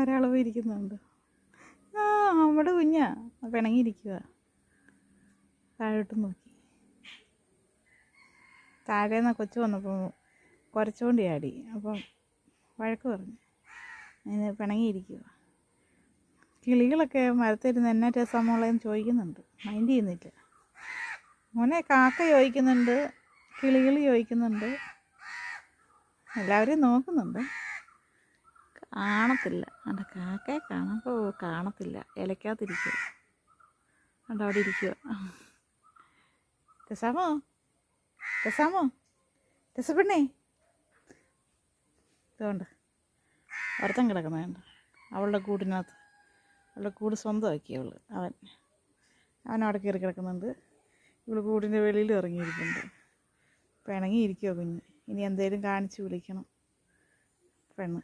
ഒരാൾ പോയി ഇരിക്കുന്നുണ്ട്. ആ നമ്മുടെ കുഞ്ഞാ പിണങ്ങിയിരിക്കുക. താഴോട്ട് നോക്കി. താഴേന്ന് കൊച്ചു വന്നപ്പോൾ കുരച്ചുകൊണ്ട് ചാടി. അപ്പം വഴക്ക് പറഞ്ഞു. അതിന് പിണങ്ങിയിരിക്കുക. കിളികളൊക്കെ മരത്തിരുന്ന് എന്നാ രസമുള്ളതെന്ന് ചോദിക്കുന്നുണ്ട്. മൈൻഡ് ചെയ്യുന്നില്ല. മോനെ കാക്ക ചോദിക്കുന്നുണ്ട്, കിളികൾ ചോദിക്കുന്നുണ്ട്, എല്ലാവരെയും നോക്കുന്നുണ്ട്. കാണത്തില്ല. അവിടെ കാക്കയെ കാണുമ്പോൾ കാണത്തില്ല. ഇലക്കകത്തിരിക്കുക. അവിടെ അവിടെ ഇരിക്കുക. രസാമോ രസാമോ രസപ്പെണ്ണേ. ഇതുകൊണ്ട് ഒരുത്തൻ കിടക്കുന്നതുണ്ട് അവളുടെ കൂടിനകത്ത്. അവളുടെ കൂട് സ്വന്തമാക്കി അവൻ അവിടെ കയറി കിടക്കുന്നുണ്ട്. ഇവൾ കൂടിൻ്റെ വെളിയിൽ ഇറങ്ങിയിരിക്കുന്നുണ്ട്. പിണങ്ങിയിരിക്കുമോ കുഞ്ഞ്. ഇനി എന്തേലും കാണിച്ച് വിളിക്കണം പെണ്ണ്.